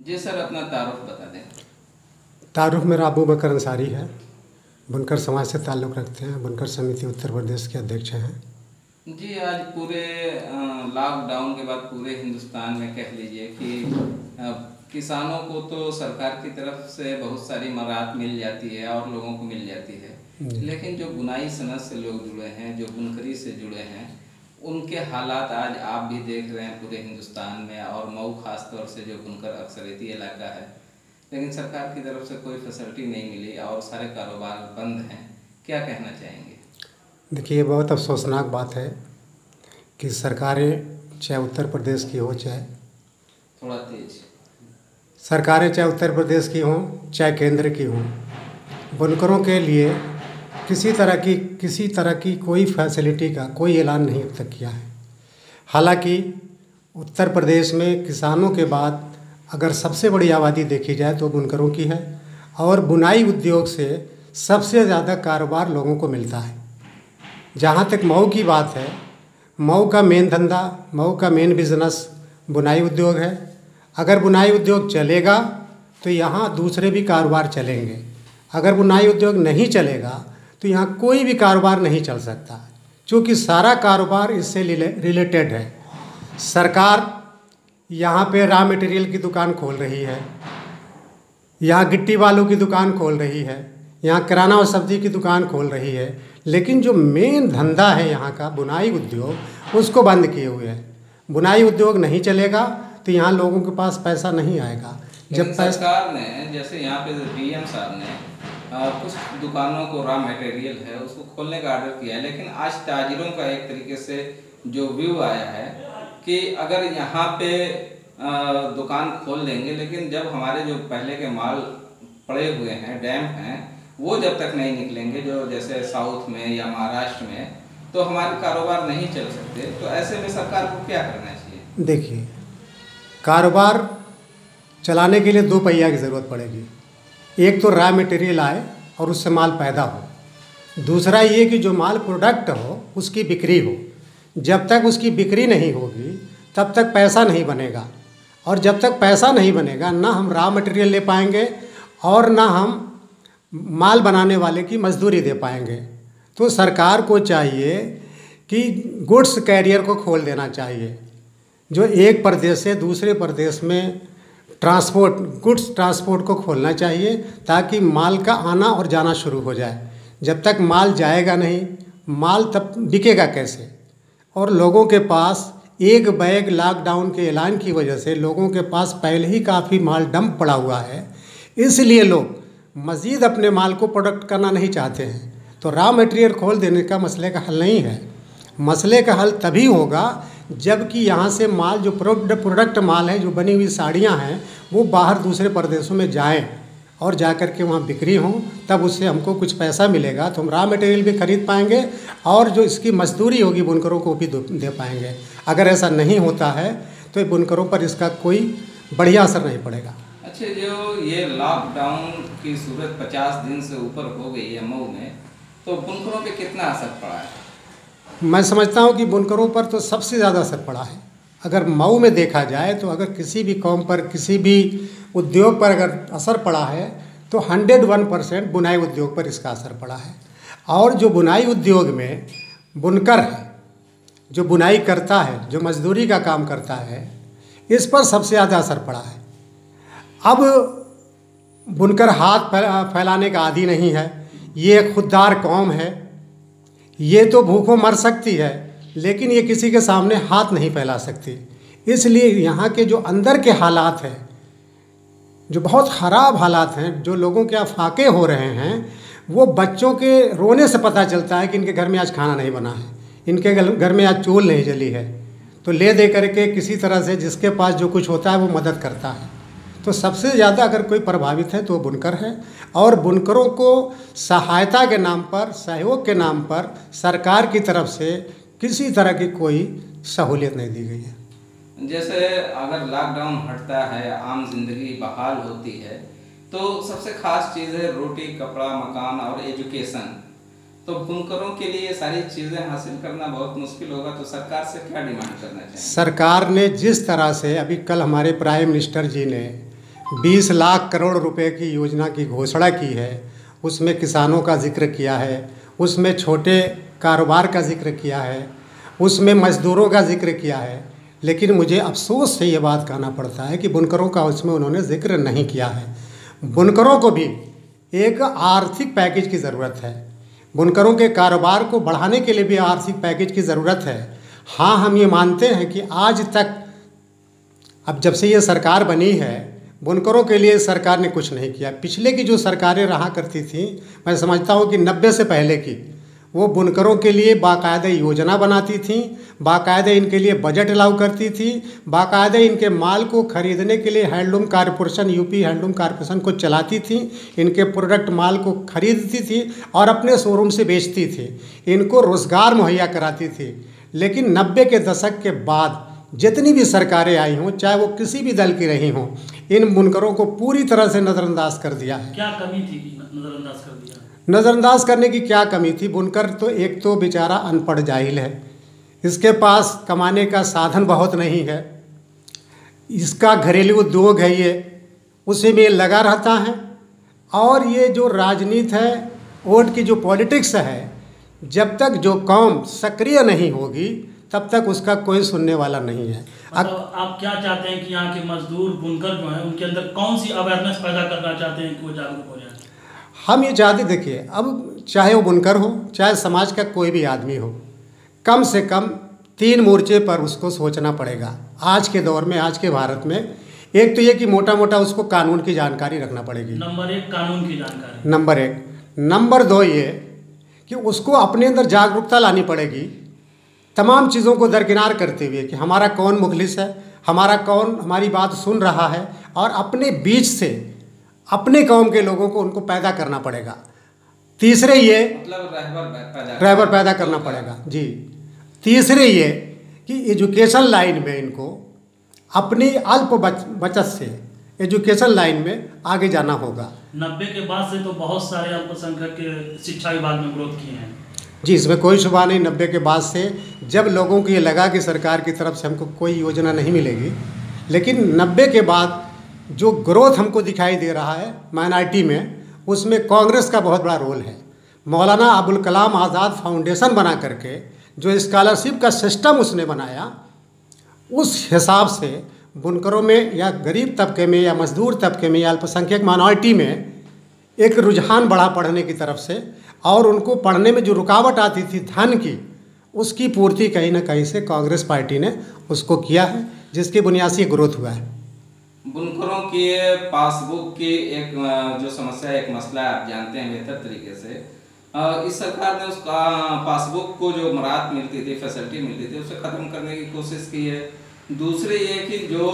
जी sir, अपना तारुफ बता दें। तारुफ मेरा अबू बकर अंसारी है। बुनकर समाज से ताल्लुक़ रखते हैं। बुनकर समिति उत्तर प्रदेश के अध्यक्ष हैं। जी, आज पूरे लॉकडाउन के बाद पूरे हिंदुस्तान में कह लीजिए कि अ, किसानों को तो सरकार की तरफ से बहुत सारी मराहत मिल जाती है और लोगों को मिल जाती है, लेकिन जो बुनाई सनत से लोग जुड़े हैं, जो बुनकरी से जुड़े हैं, उनके हालात आज आप भी देख रहे हैं पूरे हिंदुस्तान में। और मऊ खास तौर से जो बुनकर अक्सरियती इलाका है, लेकिन सरकार की तरफ से कोई फैसिलिटी नहीं मिली और सारे कारोबार बंद हैं। क्या कहना चाहेंगे? देखिए, ये बहुत अफसोसनाक बात है कि सरकारें चाहे उत्तर प्रदेश की हो, चाहे थोड़ा तेज सरकारें चाहे उत्तर प्रदेश की हों चाहे केंद्र की हों, बुनकरों के लिए किसी तरह की कोई फैसिलिटी का कोई ऐलान नहीं अब तक किया है। हालांकि उत्तर प्रदेश में किसानों के बाद अगर सबसे बड़ी आबादी देखी जाए तो बुनकरों की है, और बुनाई उद्योग से सबसे ज़्यादा कारोबार लोगों को मिलता है। जहाँ तक मऊ की बात है, मऊ का मेन धंधा, मऊ का मेन बिजनेस बुनाई उद्योग है। अगर बुनाई उद्योग चलेगा तो यहाँ दूसरे भी कारोबार चलेंगे। अगर बुनाई उद्योग नहीं चलेगा तो यहाँ कोई भी कारोबार नहीं चल सकता, क्योंकि सारा कारोबार इससे रिलेटेड है। सरकार यहाँ पे रॉ मटेरियल की दुकान खोल रही है, यहाँ गिट्टी बालू की दुकान खोल रही है, यहाँ किराना और सब्जी की दुकान खोल रही है, लेकिन जो मेन धंधा है यहाँ का बुनाई उद्योग, उसको बंद किए हुए है। बुनाई उद्योग नहीं चलेगा तो यहाँ लोगों के पास पैसा नहीं आएगा। जब सरकार ने, जैसे यहाँ पे डीएम साहब ने कुछ दुकानों को रॉ मटेरियल है उसको खोलने का ऑर्डर किया है, लेकिन आज ताजिरों का एक तरीके से जो व्यू आया है कि अगर यहाँ पे दुकान खोल देंगे, लेकिन जब हमारे जो पहले के माल पड़े हुए हैं, डैम्प हैं, वो जब तक नहीं निकलेंगे, जो जैसे साउथ में या महाराष्ट्र में, तो हमारे कारोबार नहीं चल सकते। तो ऐसे में सरकार को क्या करना चाहिए? देखिए, कारोबार चलाने के लिए दो पहिया की ज़रूरत पड़ेगी। एक तो रॉ मटेरियल आए और उससे माल पैदा हो, दूसरा ये कि जो माल प्रोडक्ट हो उसकी बिक्री हो। जब तक उसकी बिक्री नहीं होगी तब तक पैसा नहीं बनेगा, और जब तक पैसा नहीं बनेगा ना हम रॉ मटेरियल ले पाएंगे और ना हम माल बनाने वाले की मजदूरी दे पाएंगे। तो सरकार को चाहिए कि गुड्स कैरियर को खोल देना चाहिए, जो एक प्रदेश से दूसरे प्रदेश में गुड्स ट्रांसपोर्ट को खोलना चाहिए, ताकि माल का आना और जाना शुरू हो जाए। जब तक माल जाएगा नहीं, माल तब बिकेगा कैसे? और लोगों के पास एक बैग लॉकडाउन के ऐलान की वजह से लोगों के पास पहले ही काफ़ी माल डंप पड़ा हुआ है, इसलिए लोग मज़ीद अपने माल को प्रोडक्ट करना नहीं चाहते हैं। तो रॉ मटेरियल खोल देने का मसले का हल नहीं है। मसले का हल तभी होगा जबकि यहाँ से माल, जो प्रोडक्ट माल है, जो बनी हुई साड़ियाँ हैं, वो बाहर दूसरे प्रदेशों में जाएं और जा कर के वहाँ बिक्री हों, तब उससे हमको कुछ पैसा मिलेगा तो हम रॉ मटेरियल भी खरीद पाएंगे और जो इसकी मजदूरी होगी बुनकरों को भी दे पाएंगे। अगर ऐसा नहीं होता है तो बुनकरों पर इसका कोई बढ़िया असर नहीं पड़ेगा। अच्छा, जो ये लॉकडाउन की सूरत 50 दिन से ऊपर हो गई है मऊ में, तो बुनकरों पे कितना असर पड़ा है? मैं समझता हूँ कि बुनकरों पर तो सबसे ज़्यादा असर पड़ा है। अगर मऊ में देखा जाए तो अगर किसी भी कौम पर, किसी भी उद्योग पर अगर असर पड़ा है तो 101% बुनाई उद्योग पर इसका असर पड़ा है। और जो बुनाई उद्योग में बुनकर है, जो बुनाई करता है, जो मजदूरी का काम करता है, इस पर सबसे ज़्यादा असर पड़ा है। अब बुनकर हाथ फैलाने का आदी नहीं है, ये एक खुददार कौम है, ये तो भूखों मर सकती है लेकिन ये किसी के सामने हाथ नहीं फैला सकती। इसलिए यहाँ के जो अंदर के हालात हैं, जो बहुत ख़राब हालात हैं, जो लोगों के अफाके हो रहे हैं, वो बच्चों के रोने से पता चलता है कि इनके घर में आज खाना नहीं बना है, इनके घर में आज चूल नहीं जली है। तो ले दे करके किसी तरह से जिसके पास जो कुछ होता है वो मदद करता है। तो सबसे ज़्यादा अगर कोई प्रभावित है तो वो बुनकर है, और बुनकरों को सहायता के नाम पर, सहयोग के नाम पर सरकार की तरफ से किसी तरह की कोई सहूलियत नहीं दी गई है। जैसे अगर लॉकडाउन हटता है, आम जिंदगी बहाल होती है, तो सबसे खास चीज़ है रोटी, कपड़ा, मकान और एजुकेशन। तो बुनकरों के लिए ये सारी चीज़ें हासिल करना बहुत मुश्किल होगा, तो सरकार से क्या डिमांड करना चाहिए? सरकार ने जिस तरह से, अभी कल हमारे प्राइम मिनिस्टर जी ने 20 लाख करोड़ रुपए की योजना की घोषणा की है, उसमें किसानों का जिक्र किया है, उसमें छोटे कारोबार का जिक्र किया है, उसमें मज़दूरों का जिक्र किया है, लेकिन मुझे अफसोस से ये बात कहना पड़ता है कि बुनकरों का उसमें उन्होंने जिक्र नहीं किया है। बुनकरों को भी एक आर्थिक पैकेज की ज़रूरत है, बुनकरों के कारोबार को बढ़ाने के लिए भी आर्थिक पैकेज की ज़रूरत है। हाँ, हम ये मानते हैं कि आज तक, अब जब से ये सरकार बनी है, बुनकरों के लिए सरकार ने कुछ नहीं किया। पिछले की जो सरकारें रहा करती थी, मैं समझता हूँ कि 90 से पहले की, वो बुनकरों के लिए बाकायदा योजना बनाती थी, बाकायदा इनके लिए बजट अलाउ करती थी, बाकायदा इनके माल को खरीदने के लिए handloom corporation, UP handloom corporation को चलाती थी, इनके प्रोडक्ट माल को खरीदती थी और अपने शोरूम से बेचती थी, इनको रोज़गार मुहैया कराती थी। लेकिन 90 के दशक के बाद जितनी भी सरकारें आई हों, चाहे वो किसी भी दल की रही हों, इन बुनकरों को पूरी तरह से नज़रअंदाज कर दिया है। क्या कमी थी कि नज़रअंदाज कर दिया? नज़रअंदाज करने की क्या कमी थी? बुनकर तो एक तो बेचारा अनपढ़ जाहिल है, इसके पास कमाने का साधन बहुत नहीं है, इसका घरेलू उद्योग है, ये उसी में लगा रहता है। और ये जो राजनीति है, वोट की जो पॉलिटिक्स है, जब तक जो कौम सक्रिय नहीं होगी तब तक उसका कोई सुनने वाला नहीं है। मतलब आप क्या चाहते हैं कि यहाँ के मजदूर बुनकर जो हैं उनके अंदर कौन सी अवेयरनेस पैदा करना चाहते हैं कि वो जागरूक हो जाए? हम ये चाहते, देखिए, अब चाहे वो बुनकर हो, चाहे समाज का कोई भी आदमी हो, कम से कम 3 मोर्चे पर उसको सोचना पड़ेगा आज के दौर में, आज के भारत में। एक तो ये कि मोटा मोटा उसको कानून की जानकारी रखना पड़ेगी, नंबर 1 कानून की जानकारी, नंबर 1। नंबर 2 ये कि उसको अपने अंदर जागरूकता लानी पड़ेगी, तमाम चीज़ों को दरकिनार करते हुए कि हमारा कौन मुखलिस है, हमारा कौन हमारी बात सुन रहा है, और अपने बीच से अपने कौम के लोगों को उनको पैदा करना पड़ेगा। तीसरे ये मतलब रहबर पैदा करना पड़ेगा जी। तीसरे ये कि एजुकेशन लाइन में इनको अपनी अल्प बचत से एजुकेशन लाइन में आगे जाना होगा। 90 के बाद से तो बहुत सारे अल्पसंख्यक के शिक्षा विभाग में ग्रोथ किए हैं जी, इसमें कोई शुबा नहीं। 90 के बाद से जब लोगों को ये लगा कि सरकार की तरफ से हमको कोई योजना नहीं मिलेगी, लेकिन 90 के बाद जो ग्रोथ हमको दिखाई दे रहा है माइनॉरिटी में, उसमें कांग्रेस का बहुत बड़ा रोल है। मौलाना अबुल कलाम आज़ाद फाउंडेशन बना करके जो स्कॉलरशिप का सिस्टम उसने बनाया, उस हिसाब से बुनकरों में या गरीब तबके में या मजदूर तबके में या अल्पसंख्यक माइनॉरिटी में एक रुझान बढ़ा पढ़ने की तरफ से, और उनको पढ़ने में जो रुकावट आती थी धन की, उसकी पूर्ति कहीं ना कहीं से कांग्रेस पार्टी ने उसको किया है, जिसकी बुनियाद से ग्रोथ हुआ है। बुनकरों की पासबुक की एक जो समस्या है, एक मसला है, आप जानते हैं बेहतर तरीके से। इस सरकार ने उसका पासबुक को जो मराहत मिलती थी, फैसिलिटी मिलती थी, उसे ख़त्म करने की कोशिश की है। दूसरे ये कि जो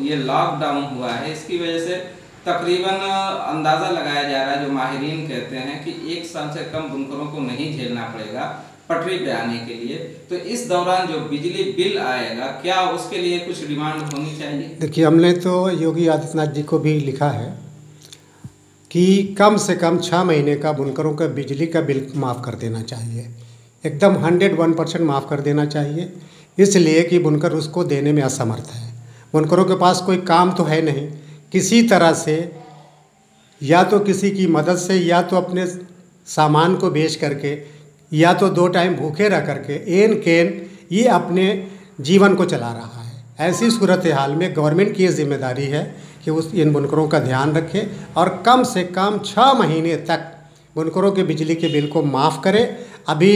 ये लॉकडाउन हुआ है, इसकी वजह से तकरीबन अंदाज़ा लगाया जा रहा है, जो माहिरीन कहते हैं कि 1 साल से कम बुनकरों को नहीं झेलना पड़ेगा पटरी पे आने के लिए। तो इस दौरान जो बिजली बिल आएगा, क्या उसके लिए कुछ डिमांड होनी चाहिए? देखिए, हमने तो योगी आदित्यनाथ जी को भी लिखा है कि कम से कम 6 महीने का बुनकरों का बिजली का बिल माफ़ कर देना चाहिए, एकदम 101% माफ़ कर देना चाहिए, इसलिए कि बुनकर उसको देने में असमर्थ है। बुनकरों के पास कोई काम तो है नहीं, किसी तरह से या तो किसी की मदद से, या तो अपने सामान को बेच करके, या तो 2 टाइम भूखे रह करके एन केन ये अपने जीवन को चला रहा है। ऐसी सूरत हाल में गवर्नमेंट की ये जिम्मेदारी है कि उस इन बुनकरों का ध्यान रखे और कम से कम 6 महीने तक बुनकरों के बिजली के बिल को माफ़ करे। अभी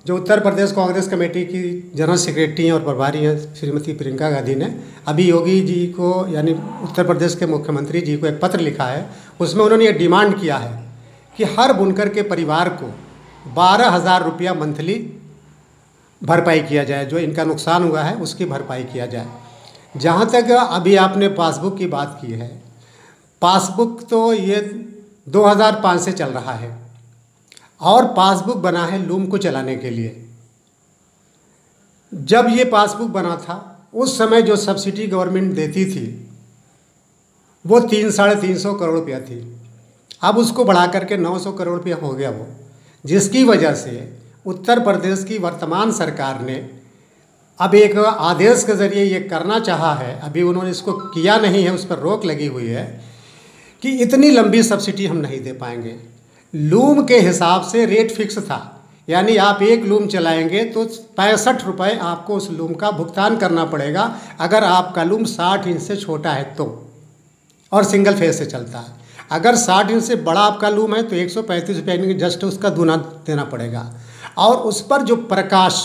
जो उत्तर प्रदेश कांग्रेस कमेटी की जनरल सेक्रेटरी हैं और प्रभारी हैं श्रीमती प्रियंका गांधी ने अभी योगी जी को, यानी उत्तर प्रदेश के मुख्यमंत्री जी को एक पत्र लिखा है। उसमें उन्होंने ये डिमांड किया है कि हर बुनकर के परिवार को 12,000 रुपया मंथली भरपाई किया जाए, जो इनका नुकसान हुआ है उसकी भरपाई किया जाए। जहाँ तक अभी आपने पासबुक की बात की है, पासबुक तो ये 2005 से चल रहा है और पासबुक बना है लूम को चलाने के लिए। जब ये पासबुक बना था उस समय जो सब्सिडी गवर्नमेंट देती थी वो 300-350 करोड़ रुपया थी, अब उसको बढ़ा करके 900 करोड़ रुपया हो गया वो, जिसकी वजह से उत्तर प्रदेश की वर्तमान सरकार ने अब एक आदेश के ज़रिए ये करना चाहा है। अभी उन्होंने इसको किया नहीं है, उस पर रोक लगी हुई है कि इतनी लंबी सब्सिडी हम नहीं दे पाएंगे। लूम के हिसाब से रेट फिक्स था, यानी आप एक लूम चलाएंगे तो 65 रुपये आपको उस लूम का भुगतान करना पड़ेगा अगर आपका लूम 60 इंच से छोटा है तो, और सिंगल फेज से चलता है। अगर 60 इंच से बड़ा आपका लूम है तो 135 रुपये जस्ट उसका दूना देना पड़ेगा। और उस पर जो प्रकाश,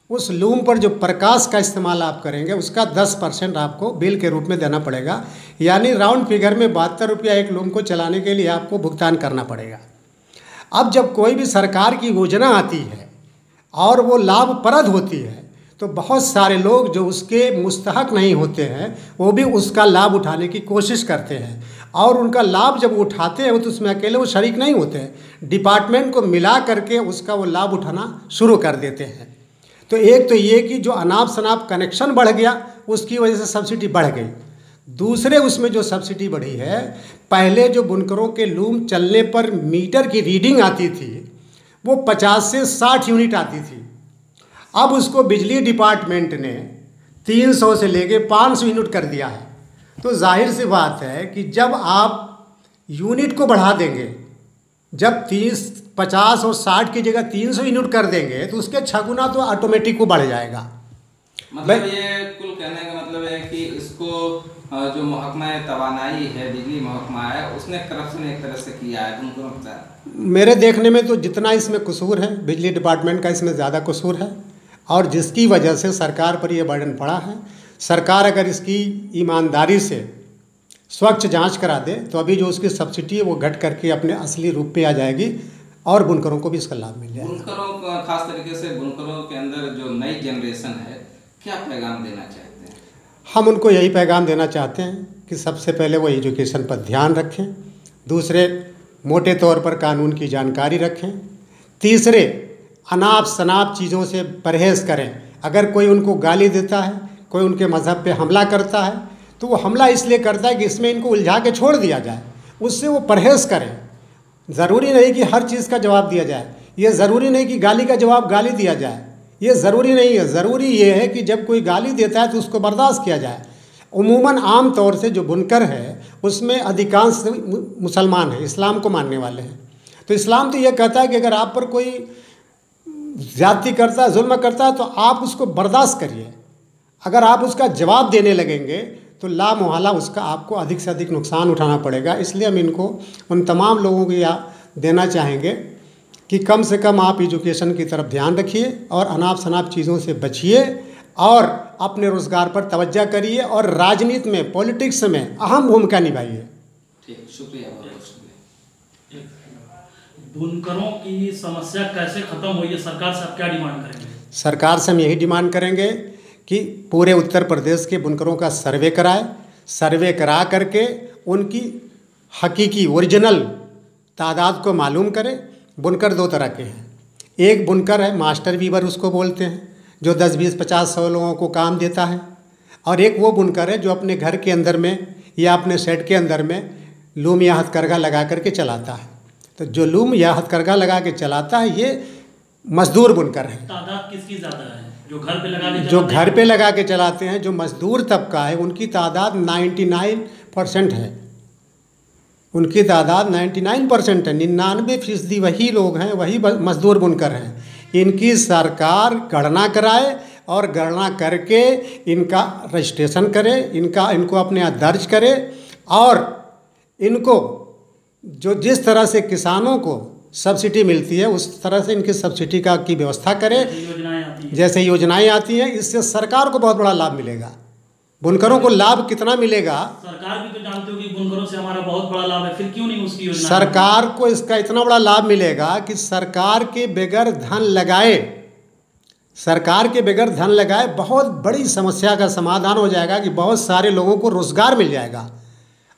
उस लूम पर जो प्रकाश का इस्तेमाल आप करेंगे उसका 10% आपको बिल के रूप में देना पड़ेगा। यानी राउंड फिगर में 72 रुपया एक लूम को चलाने के लिए आपको भुगतान करना पड़ेगा। अब जब कोई भी सरकार की योजना आती है और वो लाभप्रद होती है तो बहुत सारे लोग जो उसके मुस्तहक नहीं होते हैं वो भी उसका लाभ उठाने की कोशिश करते हैं, और उनका लाभ जब उठाते हैं तो उसमें अकेले वो शरीक नहीं होते हैं, डिपार्टमेंट को मिला करके उसका वो लाभ उठाना शुरू कर देते हैं। तो एक तो ये कि जो अनाप शनाप कनेक्शन बढ़ गया उसकी वजह से सब्सिडी बढ़ गई। दूसरे उसमें जो सब्सिडी बढ़ी है, पहले जो बुनकरों के लूम चलने पर मीटर की रीडिंग आती थी वो 50 से 60 यूनिट आती थी। अब उसको बिजली डिपार्टमेंट ने 300 से लेके 500 यूनिट कर दिया है। तो जाहिर सी बात है कि जब आप यूनिट को बढ़ा देंगे, जब 50 और 60 की जगह 300 यूनिट कर देंगे तो उसके 6 गुना तो ऑटोमेटिक को बढ़ जाएगा। मतलब ये कुल कहने का मतलब है कि इसको जो महकमा तवानाई है, बिजली महकमा है, उसने करप्शन एक तरह से किया है, तुमको लगता है? मेरे देखने में तो जितना इसमें कसूर है बिजली डिपार्टमेंट का, इसमें ज़्यादा कसूर है, और जिसकी वजह से सरकार पर यह बर्डन पड़ा है। सरकार अगर इसकी ईमानदारी से स्वच्छ जांच करा दे तो अभी जो उसकी सब्सिडी है वो घट करके अपने असली रूप पे आ जाएगी और बुनकरों को भी इसका लाभ मिल जाएगा। बुनकरों का खास तरीके से बुनकरों के अंदर जो नई जनरेशन है, क्या पैगाम देना चाहते हैं? हम उनको यही पैगाम देना चाहते हैं कि सबसे पहले वो एजुकेशन पर ध्यान रखें, दूसरे मोटे तौर पर कानून की जानकारी रखें, तीसरे अनाप शनाप चीज़ों से परहेज़ करें। अगर कोई उनको गाली देता है, कोई उनके मज़हब पे हमला करता है तो वो हमला इसलिए करता है कि इसमें इनको उलझा के छोड़ दिया जाए, उससे वो परहेज़ करें। ज़रूरी नहीं कि हर चीज़ का जवाब दिया जाए, ये ज़रूरी नहीं कि गाली का जवाब गाली दिया जाए, ये ज़रूरी नहीं है। ज़रूरी ये है कि जब कोई गाली देता है तो उसको बर्दाश्त किया जाए। उमूमन आम तौर से जो बुनकर है उसमें अधिकांश मुसलमान हैं, इस्लाम को मानने वाले हैं। तो इस्लाम तो ये कहता है कि अगर आप पर कोई ज़्यादती करता है, जुल्म करता है तो आप उसको बर्दाश्त करिए। अगर आप उसका जवाब देने लगेंगे तो ला मुहाला उसका आपको अधिक से अधिक नुकसान उठाना पड़ेगा। इसलिए हम इनको, उन तमाम लोगों को यह देना चाहेंगे कि कम से कम आप एजुकेशन की तरफ ध्यान रखिए और अनाप शनाप चीज़ों से बचिए और अपने रोज़गार पर तवज्जो करिए और राजनीति में, पॉलिटिक्स में अहम भूमिका निभाइए। ठीक, शुक्रिया, बहुत शुक्रिया। बुनकरों की समस्या कैसे खत्म हुई है, सरकार से आप क्या डिमांड करेंगे? सरकार से हम यही डिमांड करेंगे कि पूरे उत्तर प्रदेश के बुनकरों का सर्वे कराए, सर्वे करा करके उनकी हकीकी ओरिजिनल तादाद को मालूम करें। बुनकर दो तरह के हैं, एक बुनकर है मास्टर वीवर उसको बोलते हैं, जो 10, 20, 50, 100 लोगों को काम देता है, और एक वो बुनकर है जो अपने घर के अंदर में या अपने शेड के अंदर में लूम या हथकरघा लगा करके चलाता है। तो जो लूम या हथकरघा लगा के चलाता है ये मजदूर बुनकर है। तादाद किसकी ज़्यादा है? जो घर पे लगा के जो घर पे लगा के चलाते हैं, जो मजदूर तबका है, उनकी तादाद 99% है। उनकी तादाद 99% है, 99% वही लोग हैं, वही मजदूर बुनकर हैं। इनकी सरकार गणना कराए और गणना करके इनका रजिस्ट्रेशन करे, इनको अपने यहाँ दर्ज करे, और इनको जो जिस तरह से किसानों को सब्सिडी मिलती है उस तरह से इनकी सब्सिडी की व्यवस्था करे। जैसे योजनाएं आती हैं, इससे सरकार को बहुत बड़ा लाभ मिलेगा। बुनकरों को लाभ कितना मिलेगा? सरकार भी तो जानते हो कि बुनकरों से हमारा बहुत बड़ा लाभ है, फिर क्यों नहीं उसकी योजना? सरकार को इसका इतना बड़ा लाभ मिलेगा कि सरकार के बगैर धन लगाए बहुत बड़ी समस्या का समाधान हो जाएगा कि बहुत सारे लोगों को रोज़गार मिल जाएगा,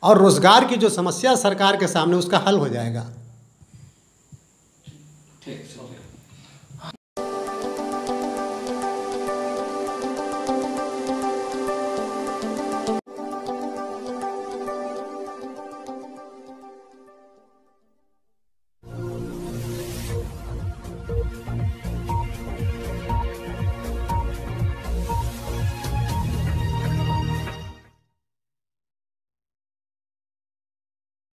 और रोज़गार की जो समस्या सरकार के सामने उसका हल हो जाएगा। ठीक।